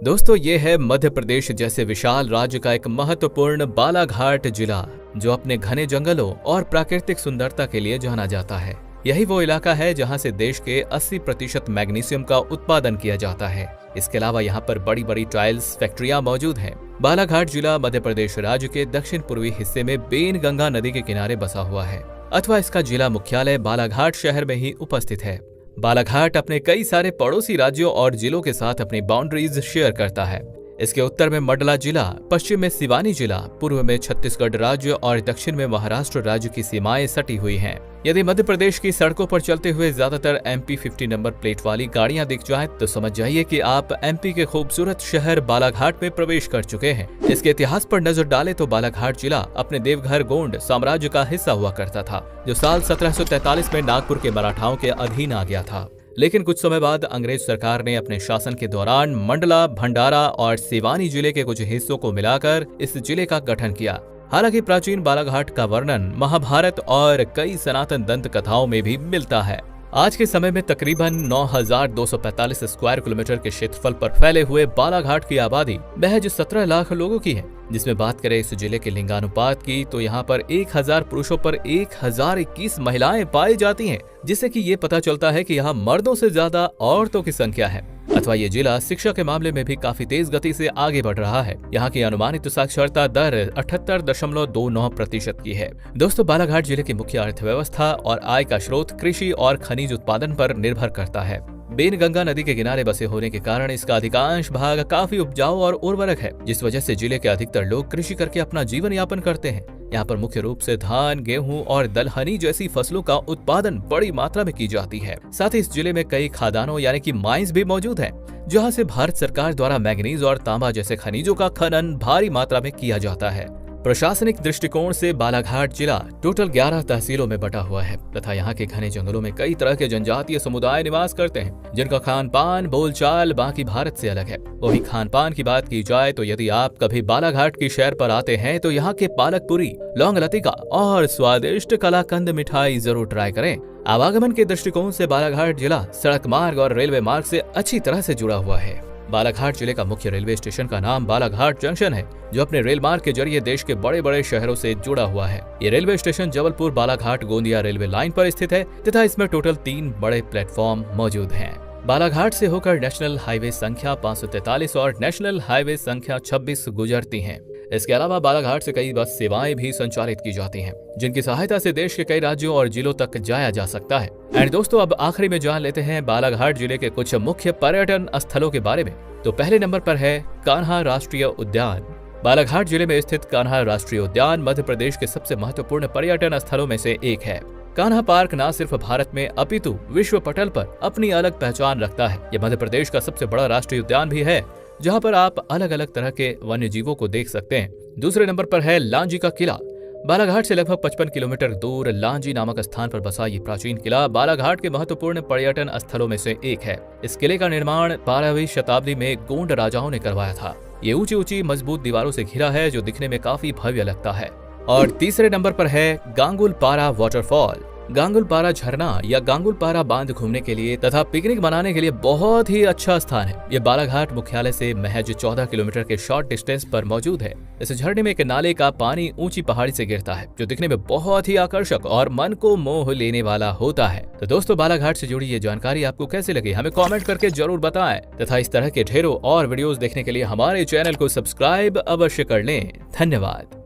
दोस्तों ये है मध्य प्रदेश जैसे विशाल राज्य का एक महत्वपूर्ण बालाघाट जिला, जो अपने घने जंगलों और प्राकृतिक सुंदरता के लिए जाना जाता है। यही वो इलाका है जहां से देश के 80% मैग्नीशियम का उत्पादन किया जाता है। इसके अलावा यहां पर बड़ी बड़ी टाइल्स फैक्ट्रियां मौजूद हैं। बालाघाट जिला मध्य प्रदेश राज्य के दक्षिण पूर्वी हिस्से में बेनगंगा नदी के किनारे बसा हुआ है, अथवा इसका जिला मुख्यालय बालाघाट शहर में ही उपस्थित है। बालाघाट अपने कई सारे पड़ोसी राज्यों और जिलों के साथ अपनी बाउंड्रीज शेयर करता है। इसके उत्तर में मंडला जिला, पश्चिम में सिवानी जिला, पूर्व में छत्तीसगढ़ राज्य और दक्षिण में महाराष्ट्र राज्य की सीमाएं सटी हुई हैं। यदि मध्य प्रदेश की सड़कों पर चलते हुए ज्यादातर MP 50 नंबर प्लेट वाली गाड़ियां दिख जाएं, तो समझ जाइए कि आप MP के खूबसूरत शहर बालाघाट में प्रवेश कर चुके हैं। इसके इतिहास पर नजर डालें तो बालाघाट जिला अपने देवघर गोंड साम्राज्य का हिस्सा हुआ करता था, जो साल 1743 में नागपुर के मराठाओं के अधीन आ गया था। लेकिन कुछ समय बाद अंग्रेज सरकार ने अपने शासन के दौरान मंडला, भंडारा और सिवानी जिले के कुछ हिस्सों को मिलाकर इस जिले का गठन किया। हालांकि प्राचीन बालाघाट का वर्णन महाभारत और कई सनातन दंत कथाओं में भी मिलता है। आज के समय में तकरीबन 9,245 स्क्वायर किलोमीटर के क्षेत्रफल पर फैले हुए बालाघाट की आबादी महज 17 लाख लोगों की है। जिसमें बात करें इस जिले के लिंगानुपात की, तो यहाँ पर 1000 पुरुषों पर 1021 महिलाएं पाई जाती हैं, जिससे कि ये पता चलता है कि यहाँ मर्दों से ज्यादा औरतों की संख्या है। अथवा ये जिला शिक्षा के मामले में भी काफी तेज गति से आगे बढ़ रहा है। यहाँ की अनुमानित साक्षरता दर 78.29% की है। दोस्तों, बालाघाट जिले की मुख्य अर्थव्यवस्था और आय का स्रोत कृषि और खनिज उत्पादन पर निर्भर करता है। बेनगंगा नदी के किनारे बसे होने के कारण इसका अधिकांश भाग काफी उपजाऊ और उर्वरक है, जिस वजह से जिले के अधिकतर लोग कृषि करके अपना जीवन यापन करते हैं। यहाँ पर मुख्य रूप से धान, गेहूं और दलहनी जैसी फसलों का उत्पादन बड़ी मात्रा में की जाती है। साथ ही इस जिले में कई खादानों यानी कि माइंस भी मौजूद हैं, जहाँ से भारत सरकार द्वारा मैग्नीज और तांबा जैसे खनिजों का खनन भारी मात्रा में किया जाता है। प्रशासनिक दृष्टिकोण से बालाघाट जिला टोटल 11 तहसीलों में बटा हुआ है तथा यहाँ के घने जंगलों में कई तरह के जनजातीय समुदाय निवास करते हैं, जिनका खान पान बोलचाल बाकी भारत से अलग है। वही खान पान की बात की जाए तो यदि आप कभी बालाघाट की शहर पर आते हैं तो यहाँ के पालक पुरी, लौंग लतिका और स्वादिष्ट कलाकंद मिठाई जरूर ट्राई करें। आवागमन के दृष्टिकोण से बालाघाट जिला सड़क मार्ग और रेलवे मार्ग से अच्छी तरह से जुड़ा हुआ है। बालाघाट जिले का मुख्य रेलवे स्टेशन का नाम बालाघाट जंक्शन है, जो अपने रेल मार्ग के जरिए देश के बड़े बड़े शहरों से जुड़ा हुआ है। ये railway station Jabalpur Balaghat Gondia railway line पर स्थित है तथा इसमें टोटल 3 बड़े प्लेटफॉर्म मौजूद हैं। बालाघाट से होकर नेशनल हाईवे संख्या 543 और नेशनल हाईवे संख्या 26 गुजरती हैं। इसके अलावा बालाघाट से कई बस सेवाएं भी संचालित की जाती हैं, जिनकी सहायता से देश के कई राज्यों और जिलों तक जाया जा सकता है। एंड दोस्तों, अब आखिरी में जान लेते हैं बालाघाट जिले के कुछ मुख्य पर्यटन स्थलों के बारे में। तो पहले नंबर पर है कान्हा राष्ट्रीय उद्यान। बालाघाट जिले में स्थित कान्हा राष्ट्रीय उद्यान मध्य प्रदेश के सबसे महत्वपूर्ण पर्यटन स्थलों में से एक है। कान्हा पार्क न सिर्फ भारत में अपितु विश्व पटल पर अपनी अलग पहचान रखता है। यह मध्य प्रदेश का सबसे बड़ा राष्ट्रीय उद्यान भी है, जहां पर आप अलग अलग तरह के वन्य जीवों को देख सकते हैं। दूसरे नंबर पर है लांजी का किला। बालाघाट से लगभग 55 किलोमीटर दूर लांजी नामक स्थान पर बसा ये प्राचीन किला बालाघाट के महत्वपूर्ण पर्यटन स्थलों में से एक है। इस किले का निर्माण 12वीं शताब्दी में गोंड राजाओं ने करवाया था। ये ऊंची ऊंची मजबूत दीवारों से घिरा है, जो दिखने में काफी भव्य लगता है। और तीसरे नंबर पर है गांगुलपारा वाटरफॉल। गांगुलपारा झरना या गांगुलपारा बांध घूमने के लिए तथा पिकनिक मनाने के लिए बहुत ही अच्छा स्थान है। ये बालाघाट मुख्यालय से महज 14 किलोमीटर के शॉर्ट डिस्टेंस पर मौजूद है। इस झरने में एक नाले का पानी ऊंची पहाड़ी से गिरता है, जो दिखने में बहुत ही आकर्षक और मन को मोह लेने वाला होता है। तो दोस्तों, बालाघाट से जुड़ी ये जानकारी आपको कैसे लगी, हमें कॉमेंट करके जरूर बताएं तथा इस तरह के ढेरों और वीडियोस देखने के लिए हमारे चैनल को सब्सक्राइब अवश्य कर लें। धन्यवाद।